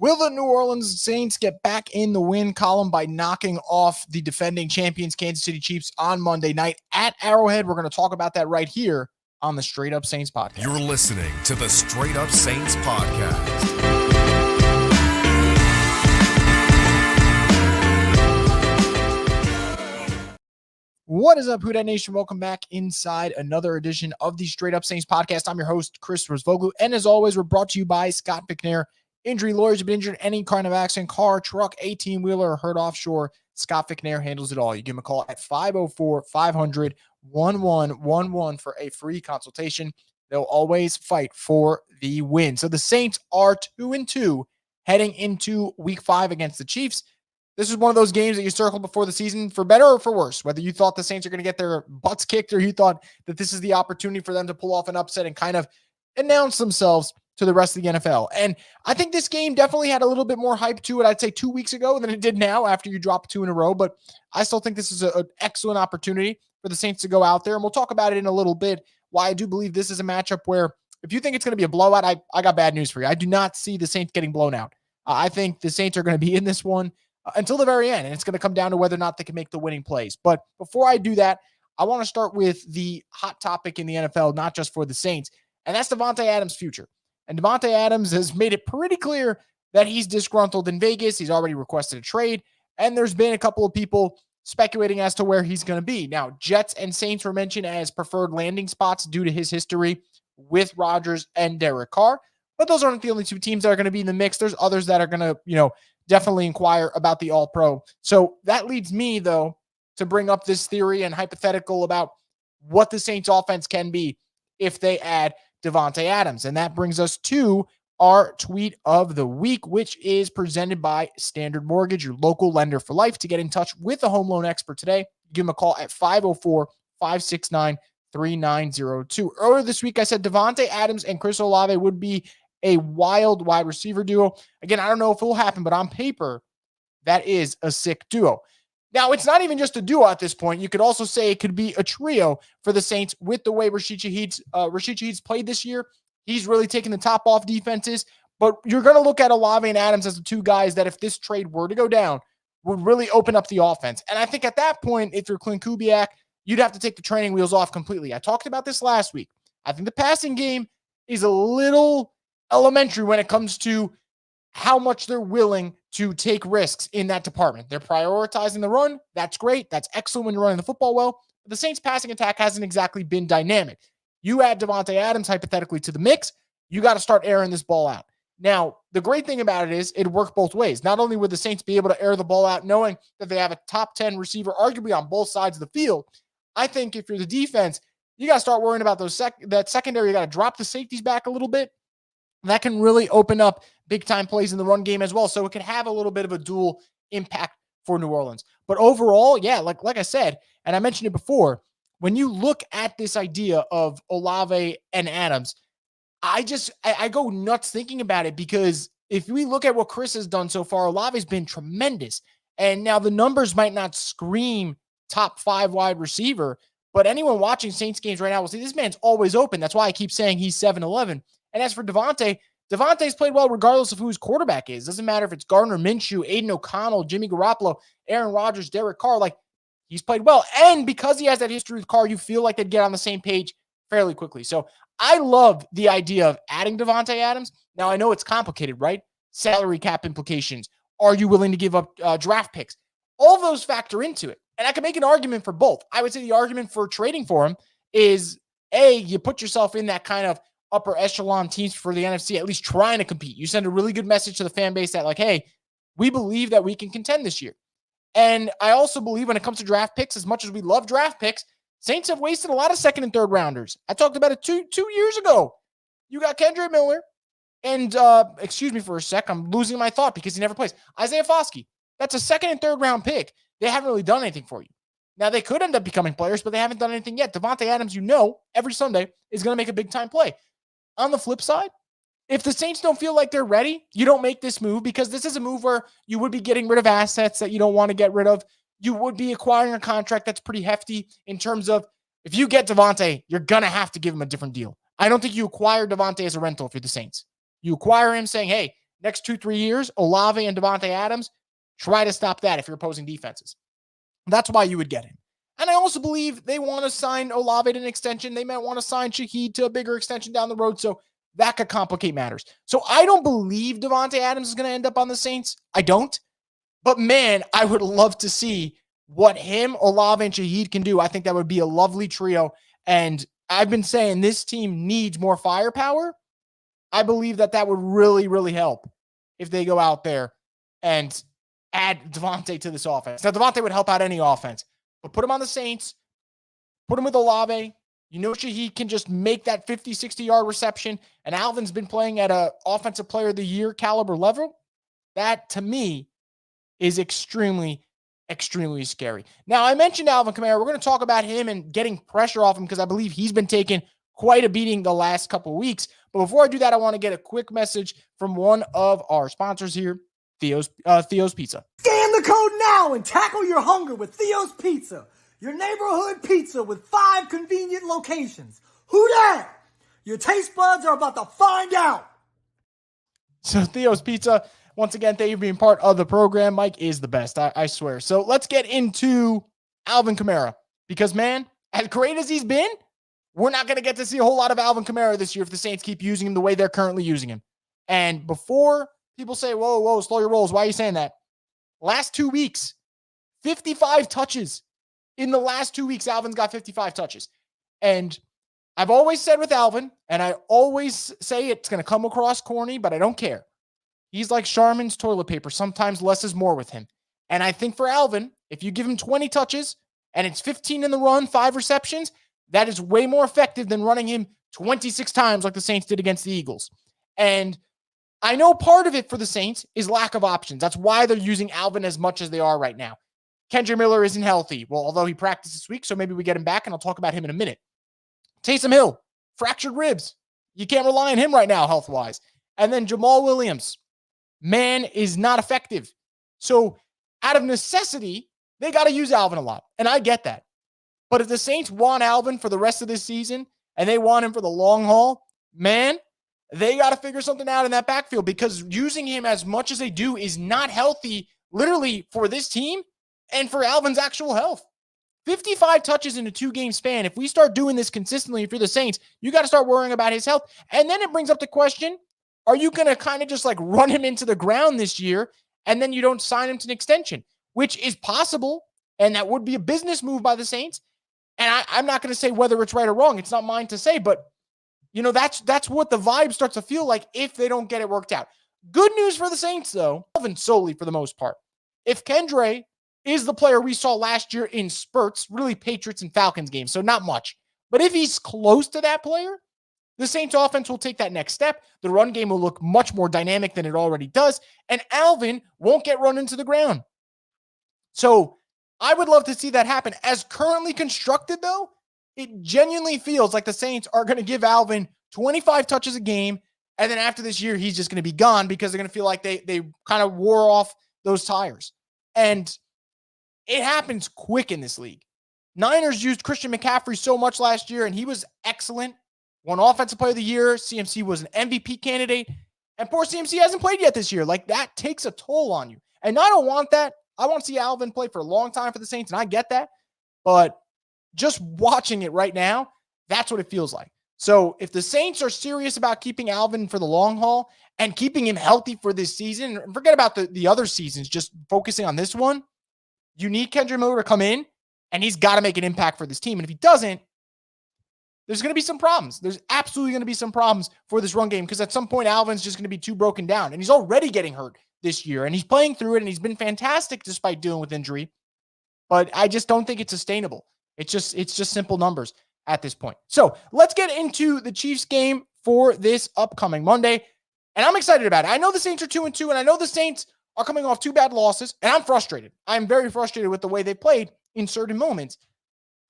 Will the New Orleans Saints get back in the win column by knocking off the defending champions Kansas City Chiefs on Monday night at Arrowhead? We're going to talk about that right here on the Straight Up Saints podcast. You're listening to the Straight Up Saints podcast. What is up, Who Dat Nation? Welcome back inside another edition of the Straight Up Saints podcast. I'm your host, Chris Rosvoglu, and as always, we're brought to you by Scott McNair. Injury lawyers have been injured in any kind of accident, car, truck, 18-wheeler, or hurt offshore. Scott McNair handles it all. You give him a call at 504-500-1111 for a free consultation. They'll always fight for the win. So the Saints are 2-2 heading into week 5 against the Chiefs. This is one of those games that you circled before the season for better or for worse, whether you thought the Saints are going to get their butts kicked or you thought that this is the opportunity for them to pull off an upset and kind of announce themselves to the rest of the NFL. And I think this game definitely had a little bit more hype to it, I'd say 2 weeks ago than it did now after you drop 2 in a row. But I still think this is an excellent opportunity for the Saints to go out there. And we'll talk about it in a little bit, why I do believe this is a matchup where if you think it's going to be a blowout, I got bad news for you. I do not see the Saints getting blown out. I think the Saints are going to be in this one until the very end. And it's going to come down to whether or not they can make the winning plays. But before I do that, I want to start with the hot topic in the NFL, not just for the Saints. And that's Davante Adams' future. And Davante Adams has made it pretty clear that he's disgruntled in Vegas. He's already requested a trade. And there's been a couple of people speculating as to where he's going to be. Now, Jets and Saints were mentioned as preferred landing spots due to his history with Rodgers and Derek Carr. But those aren't the only two teams that are going to be in the mix. There's others that are going to, definitely inquire about the All-Pro. So that leads me, though, to bring up this theory and hypothetical about what the Saints offense can be if they add Davante Adams. And that brings us to our tweet of the week, which is presented by Standard Mortgage, your local lender for life. To get in touch with a home loan expert today, give them a call at 504-569-3902. Earlier this week, I said Davante Adams and Chris Olave would be a wild wide receiver duo. Again, I don't know if it will happen, but on paper, that is a sick duo. Now, it's not even just a duo at this point. You could also say it could be a trio for the Saints with the way Rashid Shaheed's played this year. He's really taken the top off defenses, but you're going to look at Olave and Adams as the two guys that if this trade were to go down, would really open up the offense. And I think at that point, if you're Clint Kubiak, you'd have to take the training wheels off completely. I talked about this last week. I think the passing game is a little elementary when it comes to how much they're willing to take risks in that department. They're prioritizing the run. That's great. That's excellent when you're running the football well. But the Saints passing attack hasn't exactly been dynamic. You add Davante Adams hypothetically to the mix, you got to start airing this ball out. Now, the great thing about it is it worked both ways. Not only would the Saints be able to air the ball out knowing that they have a top 10 receiver arguably on both sides of the field, I think if you're the defense, you got to start worrying about that secondary. You got to drop the safeties back a little bit. That can really open up big-time plays in the run game as well. So it can have a little bit of a dual impact for New Orleans. But overall, yeah, like I said, and I mentioned it before, when you look at this idea of Olave and Adams, I go nuts thinking about it because if we look at what Chris has done so far, Olave's been tremendous. And now the numbers might not scream top 5 wide receiver, but anyone watching Saints games right now will see this man's always open. That's why I keep saying he's 7-11. And as for Davante's played well regardless of who his quarterback is. Doesn't matter if it's Gardner Minshew, Aiden O'Connell, Jimmy Garoppolo, Aaron Rodgers, Derek Carr. Like, he's played well. And because he has that history with Carr, you feel like they'd get on the same page fairly quickly. So I love the idea of adding Davante Adams. Now, I know it's complicated, right? Salary cap implications. Are you willing to give up draft picks? All those factor into it. And I can make an argument for both. I would say the argument for trading for him is, A, you put yourself in that kind of upper echelon teams for the NFC, at least trying to compete. You send a really good message to the fan base that, like, hey, we believe that we can contend this year. And I also believe when it comes to draft picks, as much as we love draft picks, Saints have wasted a lot of second and third rounders. I talked about it two years ago. You got Kendrick Miller and, excuse me for a sec, I'm losing my thought because he never plays. Isaiah Foskey. That's a second and third round pick. They haven't really done anything for you. Now, they could end up becoming players, but they haven't done anything yet. Davante Adams, every Sunday is going to make a big-time play. On the flip side, if the Saints don't feel like they're ready, you don't make this move because this is a move where you would be getting rid of assets that you don't want to get rid of. You would be acquiring a contract that's pretty hefty in terms of if you get Davante, you're going to have to give him a different deal. I don't think you acquire Davante as a rental if you're the Saints. You acquire him saying, hey, next 2-3 years, Olave and Davante Adams, try to stop that if you're opposing defenses. That's why you would get him. And I also believe they want to sign Olave to an extension. They might want to sign Shaheed to a bigger extension down the road. So that could complicate matters. So I don't believe Davante Adams is going to end up on the Saints. I don't. But man, I would love to see what him, Olave, and Shaheed can do. I think that would be a lovely trio. And I've been saying this team needs more firepower. I believe that would really, really help if they go out there and add Davante to this offense. Now, Davante would help out any offense, but put him on the Saints, put him with Olave. You know, Shaheed can just make that 50, 60-yard reception, and Alvin's been playing at an offensive player of the year caliber level. That, to me, is extremely, extremely scary. Now, I mentioned Alvin Kamara. We're going to talk about him and getting pressure off him because I believe he's been taking quite a beating the last couple of weeks. But before I do that, I want to get a quick message from one of our sponsors here, Theo's Pizza. Scan the code now and tackle your hunger with Theo's Pizza, your neighborhood pizza with 5 convenient locations. Who dat? Your taste buds are about to find out. So Theo's Pizza, once again, thank you for being part of the program. Mike is the best, I swear. So let's get into Alvin Kamara because, man, as great as he's been, we're not going to get to see a whole lot of Alvin Kamara this year if the Saints keep using him the way they're currently using him. And before people say, whoa, slow your rolls, why are you saying that? Last 2 weeks, 55 touches. In the last 2 weeks, Alvin's got 55 touches. And I've always said with Alvin, and I always say it's going to come across corny, but I don't care. He's like Charmin's toilet paper. Sometimes less is more with him. And I think for Alvin, if you give him 20 touches and it's 15 in the run, 5 receptions, that is way more effective than running him 26 times like the Saints did against the Eagles. And I know part of it for the Saints is lack of options. That's why they're using Alvin as much as they are right now. Kendra Miller isn't healthy. Well, although he practiced this week, so maybe we get him back, and I'll talk about him in a minute. Taysom Hill, fractured ribs. You can't rely on him right now health-wise. And then Jamal Williams, man, is not effective. So out of necessity, they got to use Alvin a lot, and I get that. But if the Saints want Alvin for the rest of this season and they want him for the long haul, man, they got to figure something out in that backfield because using him as much as they do is not healthy, literally, for this team and for Alvin's actual health. 55 touches in a 2-game span. If we start doing this consistently, if you're the Saints, you got to start worrying about his health. And then it brings up the question, are you going to kind of just like run him into the ground this year and then you don't sign him to an extension, which is possible, and that would be a business move by the Saints. And I'm not going to say whether it's right or wrong. It's not mine to say, but you know, that's what the vibe starts to feel like if they don't get it worked out. Good news for the Saints, though, Alvin solely for the most part. If Kendra is the player we saw last year in spurts, really Patriots and Falcons games, so not much. But if he's close to that player, the Saints offense will take that next step. The run game will look much more dynamic than it already does, and Alvin won't get run into the ground. So I would love to see that happen. As currently constructed, though, it genuinely feels like the Saints are going to give Alvin 25 touches a game, and then after this year, he's just going to be gone because they're going to feel like they kind of wore off those tires. And it happens quick in this league. Niners used Christian McCaffrey so much last year, and he was excellent. Won Offensive Player of the Year. CMC was an MVP candidate. And poor CMC hasn't played yet this year. Like, that takes a toll on you. And I don't want that. I want to see Alvin play for a long time for the Saints, and I get that. But just watching it right now, that's what it feels like. So if the Saints are serious about keeping Alvin for the long haul and keeping him healthy for this season, and forget about the other seasons, just focusing on this one, you need Kendra Miller to come in, and he's got to make an impact for this team. And if he doesn't, there's going to be some problems. There's absolutely going to be some problems for this run game because at some point, Alvin's just going to be too broken down. And he's already getting hurt this year, and he's playing through it, and he's been fantastic despite dealing with injury. But I just don't think it's sustainable. It's just simple numbers at this point. So let's get into the Chiefs game for this upcoming Monday. And I'm excited about it. I know the Saints are 2-2, and I know the Saints are coming off 2 bad losses, and I'm frustrated. I'm very frustrated with the way they played in certain moments.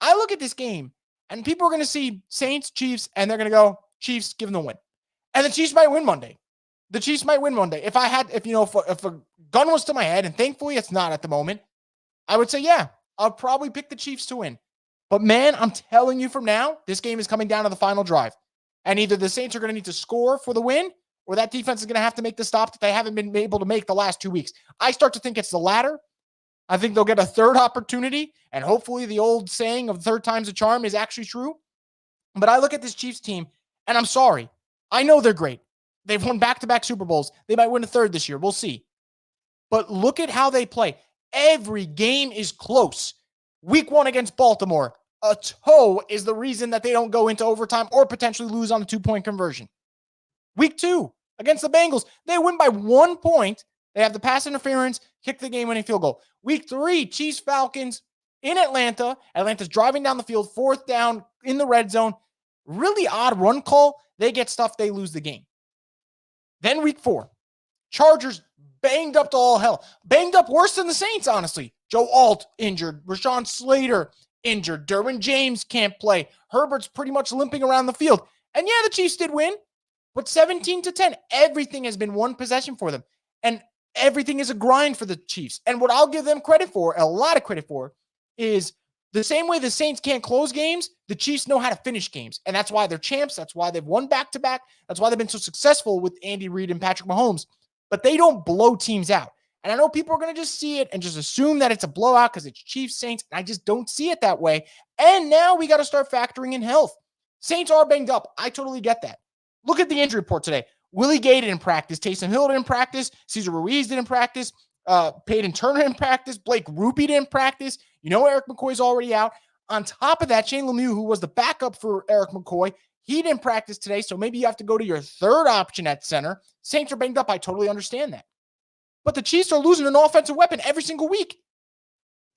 I look at this game, and people are going to see Saints, Chiefs, and they're going to go, Chiefs, give them the win. And the Chiefs might win Monday. The Chiefs might win Monday. If a gun was to my head, and thankfully it's not at the moment, I would say, yeah, I'll probably pick the Chiefs to win. But man, I'm telling you from now, this game is coming down to the final drive. And either the Saints are going to need to score for the win, or that defense is going to have to make the stop that they haven't been able to make the last 2 weeks. I start to think it's the latter. I think they'll get a third opportunity, and hopefully the old saying of third time's a charm is actually true. But I look at this Chiefs team, and I'm sorry. I know they're great. They've won back-to-back Super Bowls. They might win a third this year. We'll see. But look at how they play. Every game is close. Week 1 against Baltimore, a toe is the reason that they don't go into overtime or potentially lose on a 2-point conversion. Week 2 against the Bengals, they win by 1 point. They have the pass interference, kick the game-winning field goal. Week 3, Chiefs-Falcons in Atlanta. Atlanta's driving down the field, 4th down in the red zone. Really odd run call. They get stuffed, they lose the game. Then week 4, Chargers banged up to all hell. Banged up worse than the Saints, honestly. Joe Alt injured. Rashawn Slater injured. Derwin James can't play. Herbert's pretty much limping around the field. And yeah, the Chiefs did win, but 17-10. Everything has been one possession for them. And everything is a grind for the Chiefs. And what I'll give them credit for, a lot of credit for, is the same way the Saints can't close games, the Chiefs know how to finish games. And that's why they're champs. That's why they've won back-to-back. That's why they've been so successful with Andy Reid and Patrick Mahomes. But they don't blow teams out. And I know people are going to just see it and just assume that it's a blowout because it's Chiefs, Saints. And I just don't see it that way. And now we got to start factoring in health. Saints are banged up. I totally get that. Look at the injury report today. Willie Gay didn't practice. Taysom Hill didn't practice. Cesar Ruiz didn't practice. Peyton Turner didn't practice. Blake Rupe didn't practice. You know Eric McCoy's already out. On top of that, Shane Lemieux, who was the backup for Eric McCoy, he didn't practice today, so maybe you have to go to your third option at center. Saints are banged up. I totally understand that. But the Chiefs are losing an offensive weapon every single week.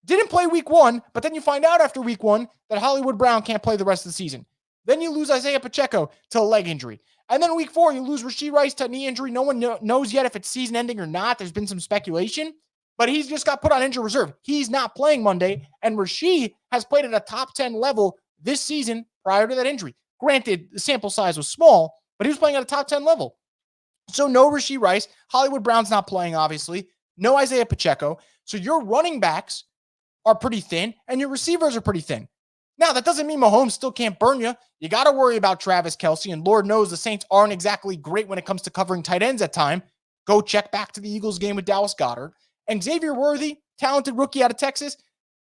Didn't play week 1, but then you find out after week 1 that Hollywood Brown can't play the rest of the season. Then you lose Isaiah Pacheco to a leg injury. And then week 4, you lose Rashee Rice to a knee injury. No one knows yet if it's season ending or not. There's been some speculation, but he's just got put on injured reserve. He's not playing Monday, and Rashee has played at a top 10 level this season prior to that injury. Granted, the sample size was small, but he was playing at a top 10 level. So no Rashee Rice. Hollywood Brown's not playing, obviously. No Isaiah Pacheco. So your running backs are pretty thin, and your receivers are pretty thin. Now, that doesn't mean Mahomes still can't burn you. You got to worry about Travis Kelce, and Lord knows the Saints aren't exactly great when it comes to covering tight ends at time. Go check back to the Eagles game with Dallas Goedert. And Xavier Worthy, talented rookie out of Texas,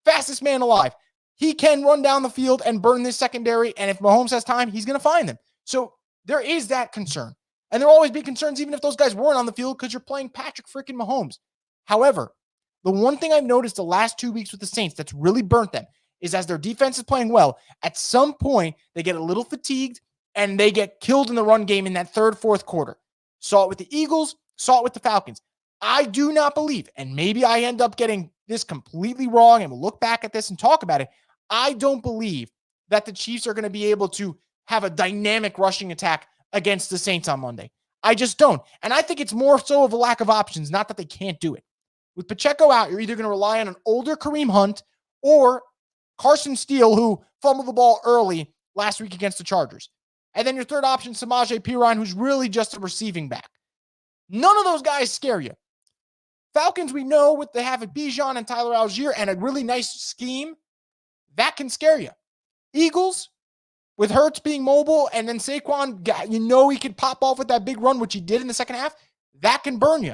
fastest man alive. He can run down the field and burn this secondary, and if Mahomes has time, he's going to find them. So there is that concern. And there will always be concerns even if those guys weren't on the field because you're playing Patrick freaking Mahomes. However, the one thing I've noticed the last 2 weeks with the Saints that's really burnt them is as their defense is playing well, at some point they get a little fatigued and they get killed in the run game in that third, fourth quarter. Saw it with the Eagles, saw it with the Falcons. I do not believe, and maybe I end up getting this completely wrong and we'll look back at this and talk about it. I don't believe that the Chiefs are going to be able to have a dynamic rushing attack against the Saints on Monday. I just don't. And I think it's more so of a lack of options, not that they can't do it. With Pacheco out, you're either going to rely on an older Kareem Hunt or Carson Steele, who fumbled the ball early last week against the Chargers. And then your third option, Samaje Perine, who's really just a receiving back. None of those guys scare you. Falcons, we know what they have at Bijan and Tyler Algier and a really nice scheme. That can scare you. Eagles, with Hurts being mobile and then Saquon, you know he could pop off with that big run, which he did in the second half. That can burn you.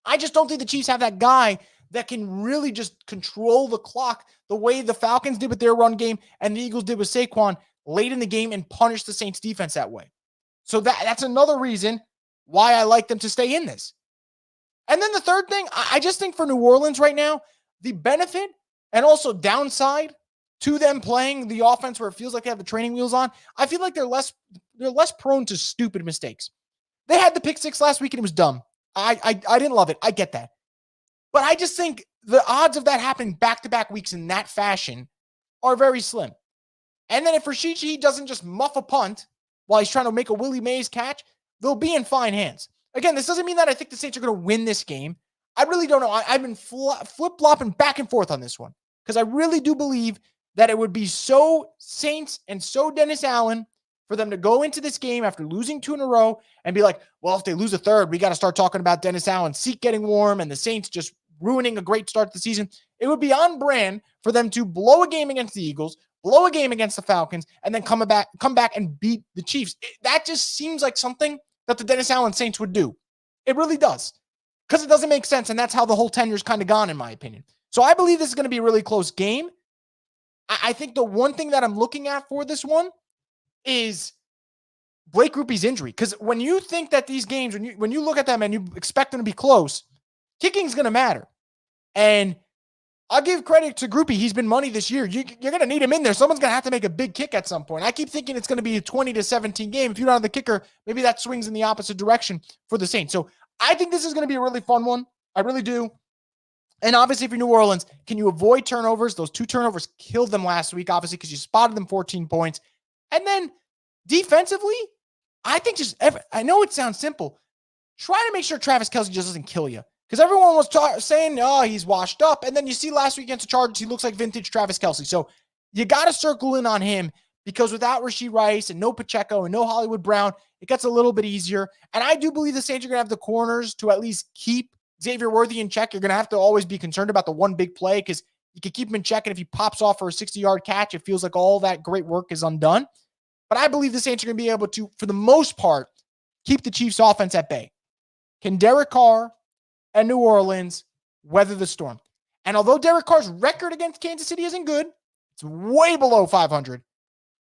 I just don't think the Chiefs have that guy that can really just control the clock the way the Falcons did with their run game and the Eagles did with Saquon late in the game and punish the Saints defense that way. So that's another reason why I like them to stay in this. And then the third thing, I just think for New Orleans right now, the benefit and also downside to them playing the offense where it feels like they have the training wheels on, I feel like they're less prone to stupid mistakes. They had the pick six last week and it was dumb. I didn't love it. I get that. But I just think the odds of that happening back-to-back weeks in that fashion are very slim. And then if Rashichi doesn't just muff a punt while he's trying to make a Willie Mays catch, they'll be in fine hands. Again, this doesn't mean that I think the Saints are going to win this game. I really don't know. I've been flip-flopping back and forth on this one because I really do believe that it would be so Saints and so Dennis Allen for them to go into this game after losing 2 in a row and be like, well, if they lose a third, we got to start talking about Dennis Allen's seat getting warm and the Saints just ruining a great start to the season. It would be on brand for them to blow a game against the Eagles, blow a game against the Falcons, and then come back and beat the Chiefs. That just seems like something that the Dennis Allen Saints would do. It really does. Because it doesn't make sense, and that's how the whole tenure's kind of gone, in my opinion. So I believe this is going to be a really close game. I think the one thing that I'm looking at for this one is Blake Grupe's injury. Because when you think that these games, when you look at them and you expect them to be close, kicking's going to matter. And I'll give credit to Grupe. He's been money this year. You're going to need him in there. Someone's going to have to make a big kick at some point. I keep thinking it's going to be a 20-17 game. If you don't have the kicker, maybe that swings in the opposite direction for the Saints. So I think this is going to be a really fun one. I really do. And obviously, for New Orleans, can you avoid turnovers? Those 2 turnovers killed them last week, obviously, because you spotted them 14 points. And then defensively, I think I know it sounds simple. Try to make sure Travis Kelce just doesn't kill you. Because everyone was saying, oh, he's washed up. And then you see last week against the Chargers, he looks like vintage Travis Kelce. So you got to circle in on him, because without Rashee Rice and no Pacheco and no Hollywood Brown, it gets a little bit easier. And I do believe the Saints are going to have the corners to at least keep Xavier Worthy in check. You're going to have to always be concerned about the one big play, because you can keep him in check, and if he pops off for a 60-yard catch, it feels like all that great work is undone. But I believe the Saints are going to be able to, for the most part, keep the Chiefs' offense at bay. Can Derek Carr and New Orleans weather the storm? And although Derek Carr's record against Kansas City isn't good, it's way below 500.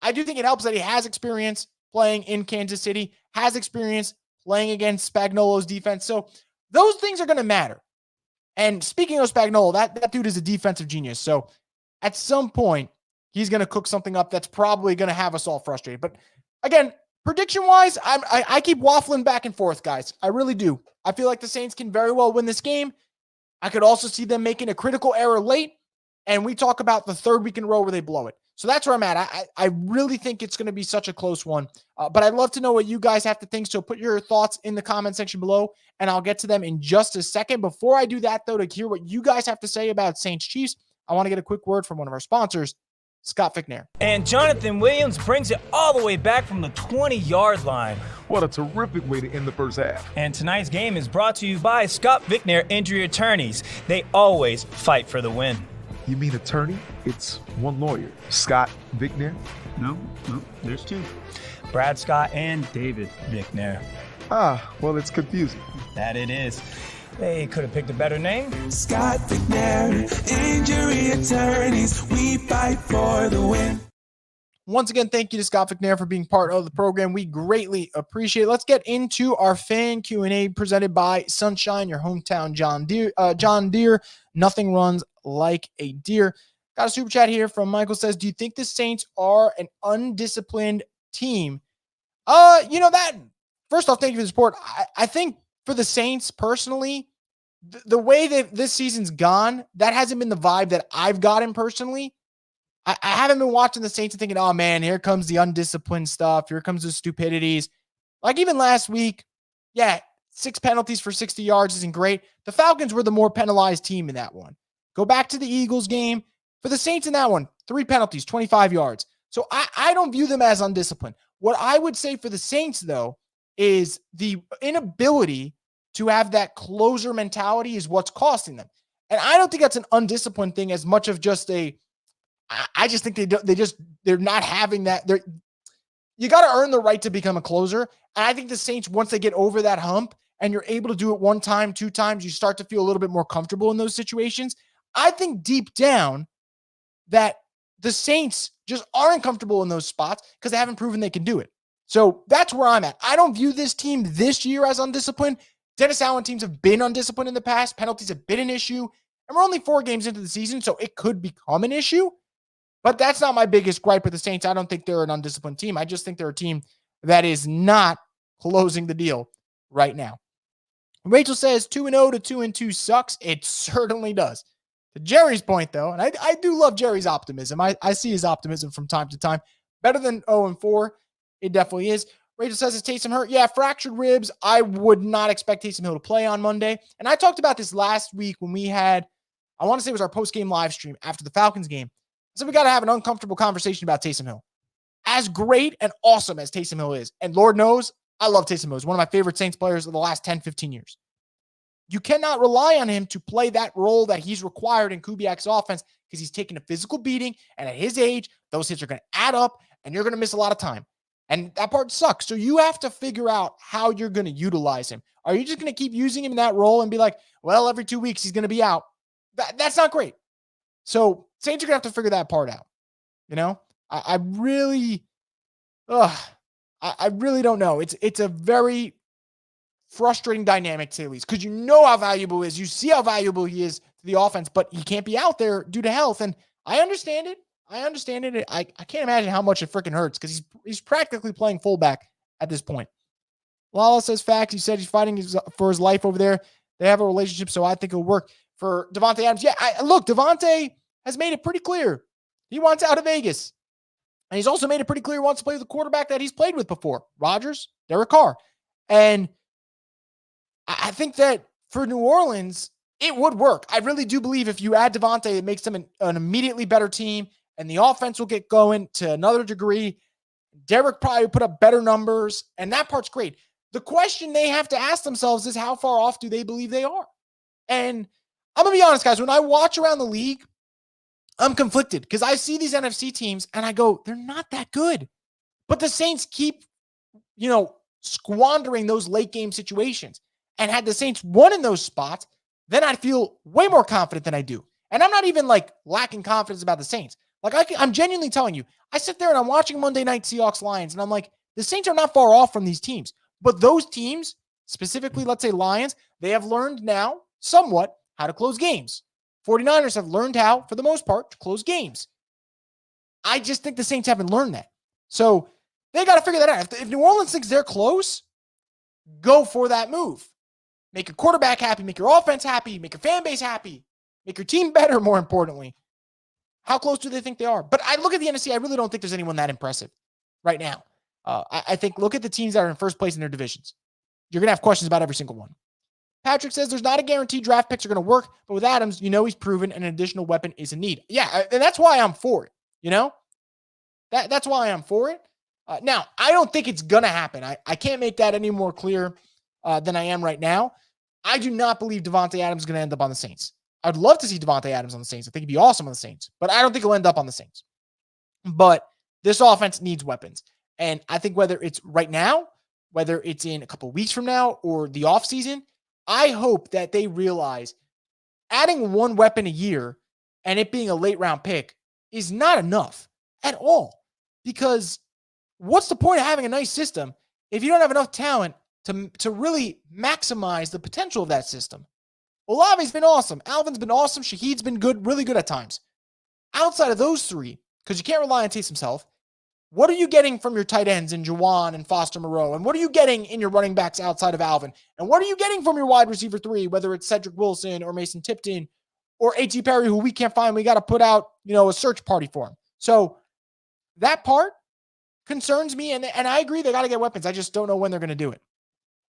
I do think it helps that he has experience playing in Kansas City, has experience playing against Spagnuolo's defense. So those things are going to matter. And speaking of Spagnuolo, that dude is a defensive genius. So at some point, he's going to cook something up that's probably going to have us all frustrated. But again, prediction-wise, I keep waffling back and forth, guys. I really do. I feel like the Saints can very well win this game. I could also see them making a critical error late, and we talk about the third week in a row where they blow it. So that's where I'm at. I really think it's going to be such a close one. But I'd love to know what you guys have to think. So put your thoughts in the comment section below, and I'll get to them in just a second. Before I do that, though, to hear what you guys have to say about Saints Chiefs, I want to get a quick word from one of our sponsors, Scott Fickner. And Jonathan Williams brings it all the way back from the 20-yard line. What a terrific way to end the first half. And tonight's game is brought to you by Scott Fickner Injury Attorneys. They always fight for the win. You mean attorney? It's one lawyer. Scott Fickner? No, there's 2. Brad Scott and David Fickner. Ah, well, it's confusing. That it is. They could have picked a better name. Scott Fickner, Injury Attorneys, we fight for the win. Once again, thank you to Scott Fickner for being part of the program. We greatly appreciate it. Let's get into our fan Q&A presented by Sunshine, your hometown John Deere. Nothing runs like a deer. Got a super chat here from Michael. Says, do you think the Saints are an undisciplined team? First off, thank you for the support. I think for the Saints personally, the way that this season's gone, that hasn't been the vibe that I've gotten personally. I haven't been watching the Saints and thinking, oh man, here comes the undisciplined stuff. Here comes the stupidities. Like even last week, 6 penalties for 60 yards isn't great. The Falcons were the more penalized team in that one. Go back to the Eagles game. For the Saints in that one, 3 penalties, 25 yards. So I don't view them as undisciplined. What I would say for the Saints, though, is the inability to have that closer mentality is what's costing them. And I don't think that's an undisciplined thing as much of just I just think they're not having that. You got to earn the right to become a closer. And I think the Saints, once they get over that hump and you're able to do it 1 time, 2 times, you start to feel a little bit more comfortable in those situations. I think deep down that the Saints just aren't comfortable in those spots because they haven't proven they can do it. So that's where I'm at. I don't view this team this year as undisciplined. Dennis Allen teams have been undisciplined in the past. Penalties have been an issue. And we're only 4 games into the season, so it could become an issue. But that's not my biggest gripe with the Saints. I don't think they're an undisciplined team. I just think they're a team that is not closing the deal right now. Rachel says 2-0 to 2-2 sucks. It certainly does. To Jerry's point, though, and I do love Jerry's optimism. I see his optimism from time to time. Better than 0-4. It definitely is. Rachel says, is Taysom hurt? Yeah, fractured ribs. I would not expect Taysom Hill to play on Monday. And I talked about this last week when we had, I want to say it was our post-game live stream after the Falcons game. So we got to have an uncomfortable conversation about Taysom Hill. As great and awesome as Taysom Hill is, and Lord knows, I love Taysom Hill. He's one of my favorite Saints players of the last 10, 15 years. You cannot rely on him to play that role that he's required in Kubiak's offense because he's taking a physical beating, and at his age, those hits are going to add up, and you're going to miss a lot of time. And that part sucks. So you have to figure out how you're going to utilize him. Are you just going to keep using him in that role and be like, well, every 2 weeks he's going to be out? That's not great. So Saints are going to have to figure that part out. I really don't know. It's a very frustrating dynamic, to say the least, because you know how valuable he is. You see how valuable he is to the offense, but he can't be out there due to health. And I understand it. I can't imagine how much it freaking hurts because he's practically playing fullback at this point. Lala says facts. He said he's fighting for his life over there. They have a relationship, so I think it'll work. For Davante Adams, yeah, look, Davante has made it pretty clear he wants out of Vegas. And he's also made it pretty clear he wants to play with the quarterback that he's played with before, Rodgers, Derek Carr. And I think that for New Orleans, it would work. I really do believe if you add Davante, it makes them an immediately better team, and the offense will get going to another degree. Derek probably put up better numbers, and that part's great. The question they have to ask themselves is how far off do they believe they are? And I'm going to be honest, guys, when I watch around the league, I'm conflicted because I see these NFC teams and I go, they're not that good. But the Saints keep, squandering those late game situations. And had the Saints won in those spots, then I'd feel way more confident than I do. And I'm not even lacking confidence about the Saints. I'm genuinely telling you, I sit there and I'm watching Monday Night Seahawks Lions and I'm like, the Saints are not far off from these teams. But those teams, specifically, let's say Lions, they have learned now somewhat how to close games. 49ers have learned how, for the most part, to close games. I just think the Saints haven't learned that. So they got to figure that out. If New Orleans thinks they're close, go for that move. Make your quarterback happy, make your offense happy, make your fan base happy, make your team better, more importantly. How close do they think they are? But I look at the NFC, I really don't think there's anyone that impressive right now. I think look at the teams that are in first place in their divisions. You're going to have questions about every single one. Patrick says there's not a guarantee draft picks are going to work, but with Adams, he's proven an additional weapon is a need. Yeah, and that's why I'm for it, That's why I'm for it. Now, I don't think it's going to happen. I can't make that any more clear than I am right now. I do not believe Davante Adams is going to end up on the Saints. I'd love to see Davante Adams on the Saints. I think he'd be awesome on the Saints, but I don't think he'll end up on the Saints. But this offense needs weapons. And I think whether it's right now, whether it's in a couple of weeks from now or the offseason, I hope that they realize adding one weapon a year and it being a late round pick is not enough at all. Because what's the point of having a nice system if you don't have enough talent to really maximize the potential of that system? Olave's been awesome. Alvin's been awesome. Shaheed's been good, really good at times. Outside of those three, because you can't rely on Taysom's health, what are you getting from your tight ends in Juwan and Foster Moreau? And what are you getting in your running backs outside of Alvin? And what are you getting from your wide receiver three, whether it's Cedric Wilson or Mason Tipton or A.T. Perry, who we can't find? We got to put out, a search party for him. So that part concerns me. And I agree they got to get weapons. I just don't know when they're going to do it.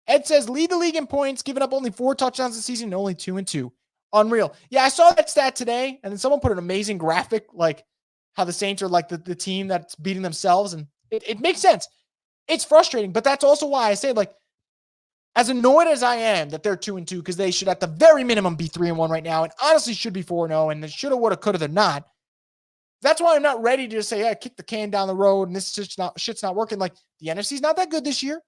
Ed says, lead the league in points, giving up only 4 touchdowns this season and only 2-2. Unreal. Yeah, I saw that stat today, and then someone put an amazing graphic, how the Saints are the team that's beating themselves, and it makes sense. It's frustrating, but that's also why I say, as annoyed as I am that they're 2-2, because they should at the very minimum be 3-1 right now, and honestly should be 4-0, and they shoulda, woulda, coulda, they're not. That's why I'm not ready to just say, hey, kick the can down the road, and this shit's not working. The NFC's not that good this year.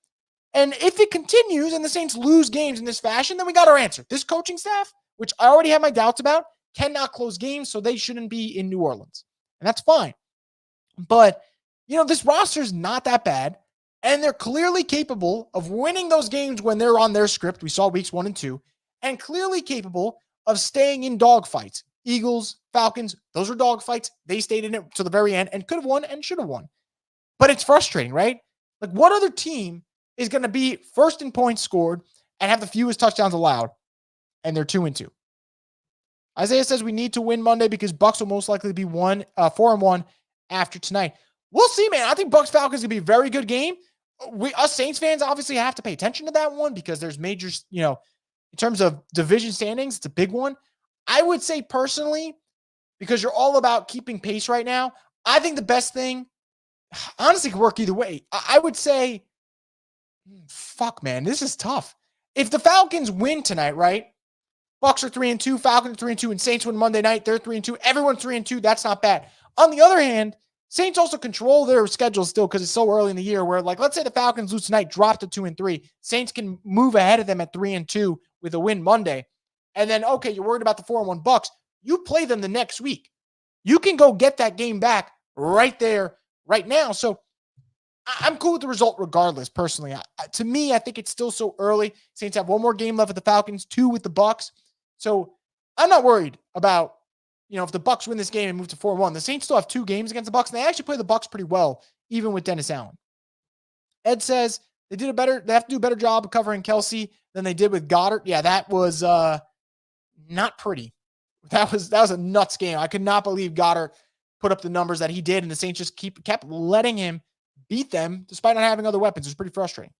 And if it continues and the Saints lose games in this fashion, then we got our answer. This coaching staff, which I already have my doubts about, cannot close games, so they shouldn't be in New Orleans. And that's fine. But, this roster is not that bad, and they're clearly capable of winning those games when they're on their script. We saw weeks 1 and 2, and clearly capable of staying in dogfights. Eagles, Falcons, those were dogfights. They stayed in it to the very end and could have won and should have won. But it's frustrating, right? What other team is going to be first in points scored and have the fewest touchdowns allowed, and they're 2-2. Isaiah says we need to win Monday because Bucs will most likely be 4-1 after tonight. We'll see, man. I think Bucs Falcons is going to be a very good game. Us Saints fans obviously have to pay attention to that one because there's major, in terms of division standings, it's a big one. I would say personally, because you're all about keeping pace right now, I think the best thing, honestly, could work either way. I would say, fuck, man, this is tough. If the Falcons win tonight, right? Bucs are 3-2, Falcons are 3-2, and Saints win Monday night. They're 3-2. Everyone's 3-2. That's not bad. On the other hand, Saints also control their schedule still because it's so early in the year where, like, let's say the Falcons lose tonight, drop to 2-3. Saints can move ahead of them at 3-2 with a win Monday. And then, okay, you're worried about the 4-1 Bucks. You play them the next week. You can go get that game back right there, right now. So I'm cool with the result regardless, personally. To me, I think it's still so early. Saints have one more game left with the Falcons, 2 with the Bucks. So I'm not worried about, if the Bucks win this game and move to 4-1. The Saints still have 2 games against the Bucks, and they actually play the Bucks pretty well, even with Dennis Allen. Ed says they have to do a better job of covering Kelsey than they did with Goddard. Yeah, that was not pretty. That was a nuts game. I could not believe Goddard put up the numbers that he did, and the Saints just kept letting him beat them despite not having other weapons. It was pretty frustrating.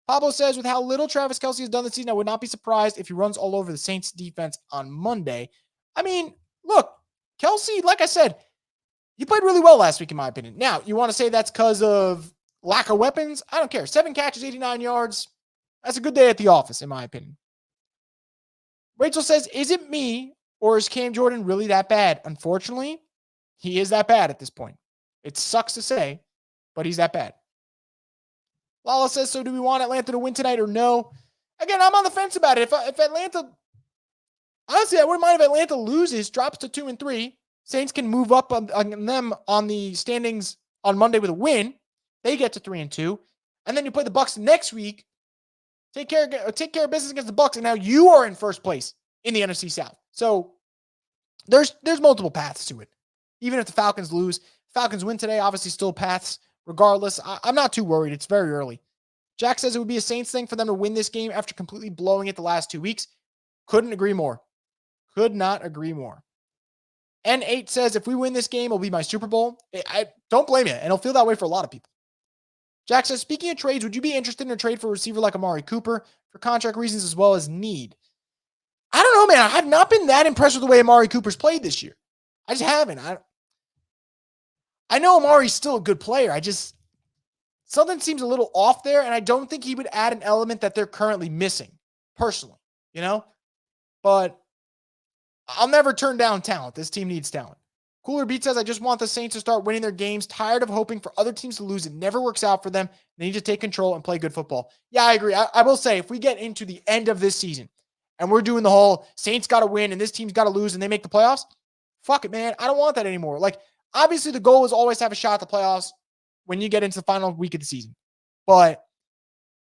Pablo says, with how little Travis Kelsey has done this season, I would not be surprised if he runs all over the Saints defense on Monday. I mean, look, Kelsey, like I said, he played really well last week, in my opinion. Now, you want to say that's because of lack of weapons? I don't care. 7 catches, 89 yards. That's a good day at the office, in my opinion. Rachel says, is it me or is Cam Jordan really that bad? Unfortunately, he is that bad at this point. It sucks to say, but he's that bad. Lala says, so do we want Atlanta to win tonight or no? Again, I'm on the fence about it. If Atlanta, honestly, I wouldn't mind if Atlanta loses, drops to 2-3. Saints can move up on them on the standings on Monday with a win. They get to 3-2. And then you play the Bucks next week. Take care of business against the Bucks, and now you are in first place in the NFC South. So there's multiple paths to it. Even if the Falcons lose, Falcons win today, obviously still paths regardless. I'm not too worried. It's very early. Jack says it would be a Saints thing for them to win this game after completely blowing it the last 2 weeks. Couldn't agree more. Could not agree more. N8 says if we win this game, it'll be my Super Bowl. I don't blame you, and it'll feel that way for a lot of people. Jack says, speaking of trades, would you be interested in a trade for a receiver like Amari Cooper for contract reasons as well as need? I don't know, man. I have not been that impressed with the way Amari Cooper's played this year. I just haven't. I know Amari's still a good player. Something seems a little off there, and I don't think he would add an element that they're currently missing, personally, But I'll never turn down talent. This team needs talent. Cooler Beat says, I just want the Saints to start winning their games. Tired of hoping for other teams to lose. It never works out for them. They need to take control and play good football. Yeah, I agree. I will say, if we get into the end of this season and we're doing the whole Saints got to win and this team's got to lose and they make the playoffs, fuck it, man. I don't want that anymore. Like, obviously the goal is always to have a shot at the playoffs when you get into the final week of the season. But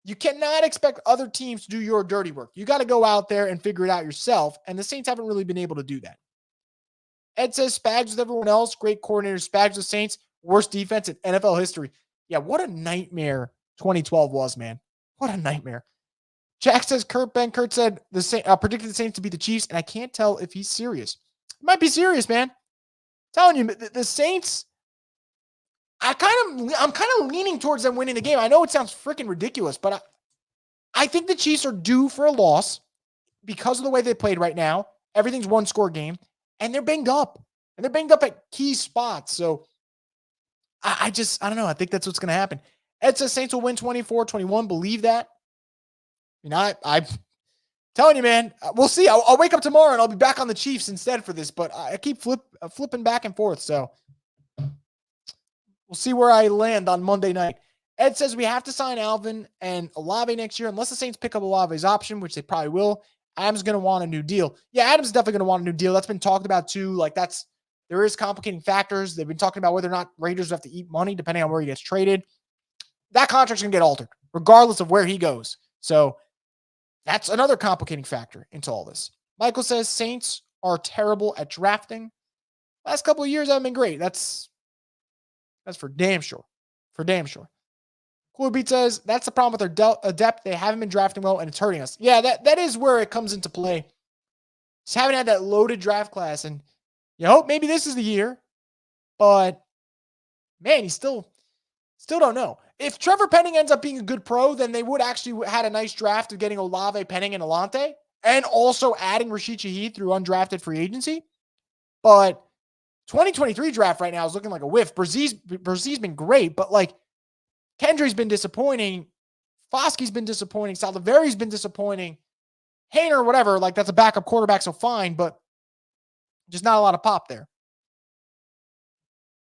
you cannot expect other teams to do your dirty work. You got to go out there and figure it out yourself. And the Saints haven't really been able to do that. Ed says Spags with everyone else. Great coordinator. Spags with Saints. Worst defense in NFL history. Yeah, what a nightmare 2012 was, man. What a nightmare. Jack says Kurt said predicted the Saints to beat the Chiefs, and I can't tell if he's serious. He might be serious, man. I'm telling you, the Saints, I'm kind of leaning towards them winning the game. I know it sounds freaking ridiculous, but I think the Chiefs are due for a loss because of the way they played right now. Everything's one-score game. And they're banged up. And they're banged up at key spots. So I don't know. I think that's what's going to happen. Ed says Saints will win 24-21. Believe that. I'm telling you, man. We'll see. I'll wake up tomorrow and I'll be back on the Chiefs instead for this. But I keep flipping back and forth. So we'll see where I land on Monday night. Ed says we have to sign Alvin and Olave next year unless the Saints pick up Olave's option, which they probably will. Adams is going to want a new deal. Yeah, Adams is definitely going to want a new deal. That's been talked about too. Like there is complicating factors. They've been talking about whether or not Raiders have to eat money depending on where he gets traded. That contract's going to get altered regardless of where he goes. So that's another complicating factor into all this. Michael says Saints are terrible at drafting. Last couple of years haven't been great. That's for damn sure. For damn sure. Cooler Beat says, that's the problem with their depth. They haven't been drafting well, and it's hurting us. Yeah, that is where it comes into play. Just haven't had that loaded draft class, and you hope maybe this is the year. But, man, you still don't know. If Trevor Penning ends up being a good pro, then they would actually had a nice draft of getting Olave, Penning, and Alante, and also adding Rashid Shaheed through undrafted free agency. But 2023 draft right now is looking like a whiff. Brzez's been great, but, like, Kendry's been disappointing. Foskey's been disappointing. Saldivary's been disappointing. Hayner, whatever, like that's a backup quarterback, so fine, but just not a lot of pop there.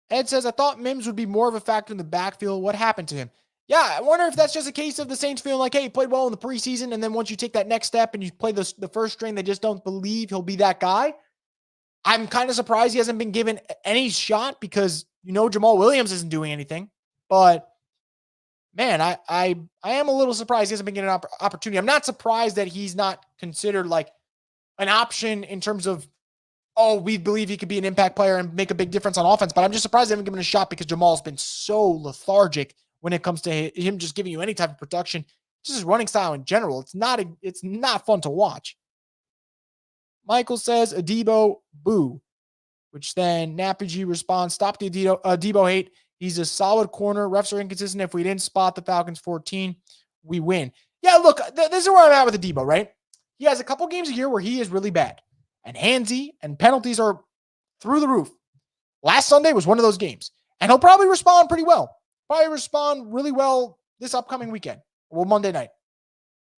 Ed says, I thought Mims would be more of a factor in the backfield. What happened to him? Yeah, I wonder if that's just a case of the Saints feeling like, hey, he played well in the preseason, and then once you take that next step and you play the first string, they just don't believe he'll be that guy. I'm kind of surprised he hasn't been given any shot because, Jamal Williams isn't doing anything. But, man, I am a little surprised he hasn't been getting an opportunity. I'm not surprised that he's not considered like an option in terms of, we believe he could be an impact player and make a big difference on offense. But I'm just surprised they haven't given him a shot because Jamal's been so lethargic when it comes to him just giving you any type of production. Just his running style in general. It's not fun to watch. Michael says, Adebo, boo. Which then Nappy responds, stop the Adebo hate. He's a solid corner. Refs are inconsistent. If we didn't spot the Falcons 14, we win. Yeah, look, this is where I'm at with Adebo, right? He has a couple games a year where he is really bad. And handsy, and penalties are through the roof. Last Sunday was one of those games. And he'll probably respond pretty well. Probably respond really well this upcoming weekend. Well, Monday night.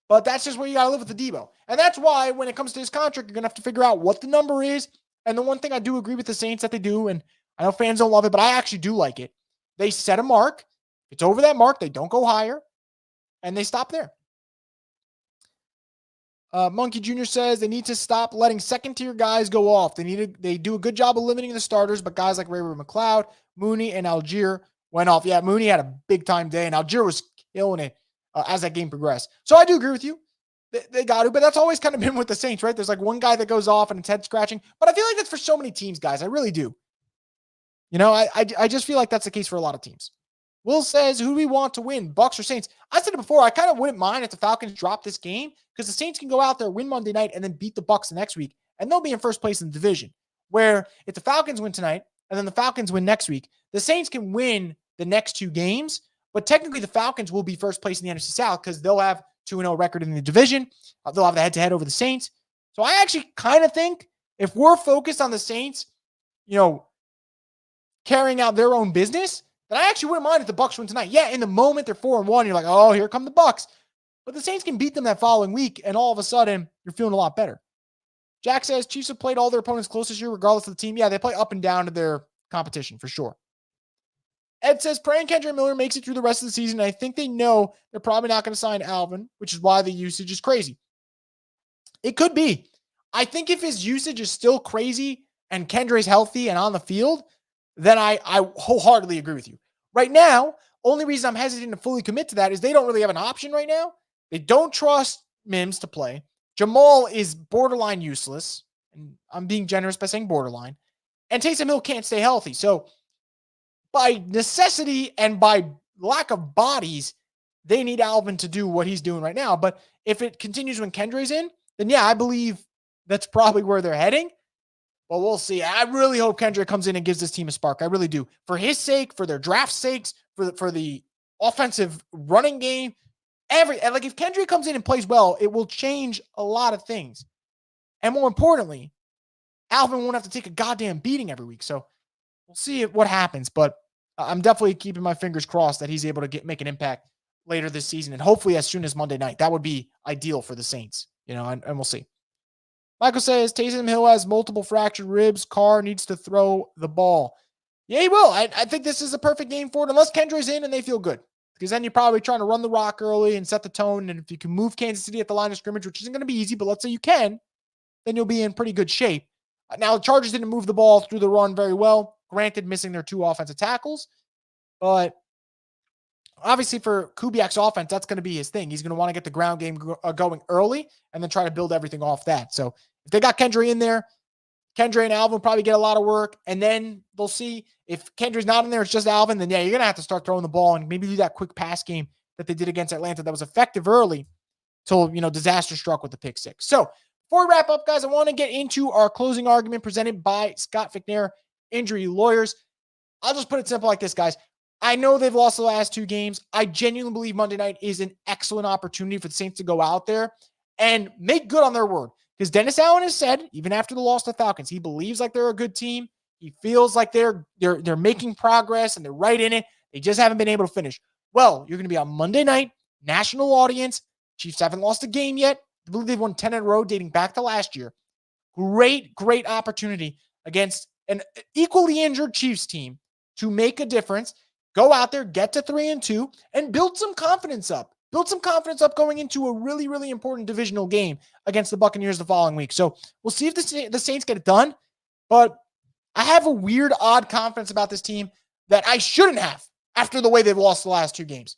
But that's just where you got to live with the Debo. And that's why when it comes to his contract, you're going to have to figure out what the number is. And the one thing I do agree with the Saints that they do, and I know fans don't love it, but I actually do like it. They set a mark. If it's over that mark, they don't go higher. And they stop there. Monkey Jr. says they need to stop letting second-tier guys go off. They do a good job of limiting the starters, but guys like Ray McLeod, Mooney, and Algier went off. Yeah, Mooney had a big-time day, and Algier was killing it as that game progressed. So I do agree with you. They got to, but that's always kind of been with the Saints, right? There's like one guy that goes off and it's head scratching, but I feel like that's for so many teams, guys. I really do. I just feel like that's the case for a lot of teams. Will says, who do we want to win, Bucks or Saints? I said it before, I kind of wouldn't mind if the Falcons drop this game because the Saints can go out there, win Monday night, and then beat the Bucks the next week, and they'll be in first place in the division. Where if the Falcons win tonight, and then the Falcons win next week, the Saints can win the next two games, but technically the Falcons will be first place in the NFC South because they'll have 2-0 record in the division. They'll have the head-to-head over the Saints. So I actually kind of think if we're focused on the Saints, carrying out their own business, then I actually wouldn't mind if the Bucks win tonight. Yeah, in the moment they're 4-1, you're like, oh, here come the Bucks. But the Saints can beat them that following week, and all of a sudden, you're feeling a lot better. Jack says, Chiefs have played all their opponents close this year, regardless of the team. Yeah, they play up and down to their competition, for sure. Ed says, praying Kendrick Miller makes it through the rest of the season. I think they know they're probably not going to sign Alvin, which is why the usage is crazy. It could be. I think if his usage is still crazy and Kendrick's healthy and on the field, then I wholeheartedly agree with you. Right now, only reason I'm hesitating to fully commit to that is they don't really have an option right now. They don't trust Mims to play. Jamal is borderline useless. And I'm being generous by saying borderline. And Taysom Hill can't stay healthy. So by necessity and by lack of bodies, they need Alvin to do what he's doing right now. But if it continues when Kendrick's in, then yeah, I believe that's probably where they're heading. Well, we'll see. I really hope Kendrick comes in and gives this team a spark. I really do. For his sake, for their draft sakes, for the offensive running game, if Kendrick comes in and plays well, it will change a lot of things. And more importantly, Alvin won't have to take a goddamn beating every week. So we'll see what happens. But I'm definitely keeping my fingers crossed that he's able to make an impact later this season, and hopefully as soon as Monday night. That would be ideal for the Saints, and we'll see. Michael says, Taysom Hill has multiple fractured ribs. Carr needs to throw the ball. Yeah, he will. I think this is a perfect game for it, unless Kendrick's in and they feel good. Because then you're probably trying to run the rock early and set the tone. And if you can move Kansas City at the line of scrimmage, which isn't going to be easy, but let's say you can, then you'll be in pretty good shape. Now, the Chargers didn't move the ball through the run very well. Granted, missing their 2 offensive tackles. But obviously for Kubiak's offense, that's going to be his thing. He's going to want to get the ground game going early and then try to build everything off that. So if they got Kendrick in there, Kendrick and Alvin will probably get a lot of work. And then they'll see if Kendrick's not in there, it's just Alvin, then yeah, you're going to have to start throwing the ball and maybe do that quick pass game that they did against Atlanta that was effective early till, disaster struck with the pick 6. So before we wrap up, guys, I want to get into our closing argument presented by Scott Vicnair, Injury Lawyers. I'll just put it simple like this, guys. I know they've lost the last 2 games. I genuinely believe Monday night is an excellent opportunity for the Saints to go out there and make good on their word. Because Dennis Allen has said, even after the loss to the Falcons, he believes like they're a good team. He feels like they're making progress and they're right in it. They just haven't been able to finish. Well, you're going to be on Monday night, national audience. Chiefs haven't lost a game yet. I believe they've won 10 in a row dating back to last year. Great opportunity against an equally injured Chiefs team to make a difference. Go out there, get to 3-2, and build some confidence up. Build some confidence up going into a really, really important divisional game against the Buccaneers the following week. So we'll see if the Saints get it done. But I have a weird, odd confidence about this team that I shouldn't have after the way they've lost the last 2 games.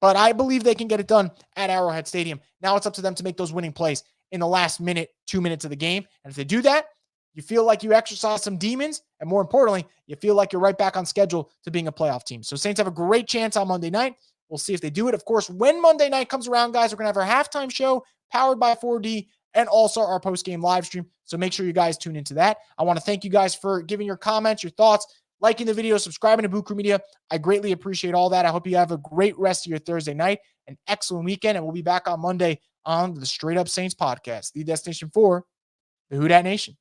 But I believe they can get it done at Arrowhead Stadium. Now it's up to them to make those winning plays in the last 2 minutes of the game. And if they do that, you feel like you exercise some demons. And more importantly, you feel like you're right back on schedule to being a playoff team. So Saints have a great chance on Monday night. We'll see if they do it. Of course, when Monday night comes around, guys, we're going to have our halftime show powered by 4D and also our post-game live stream. So make sure you guys tune into that. I want to thank you guys for giving your comments, your thoughts, liking the video, subscribing to Boot Crew Media. I greatly appreciate all that. I hope you have a great rest of your Thursday night, an excellent weekend, and we'll be back on Monday on the Straight Up Saints podcast, the destination for the Who Dat Nation.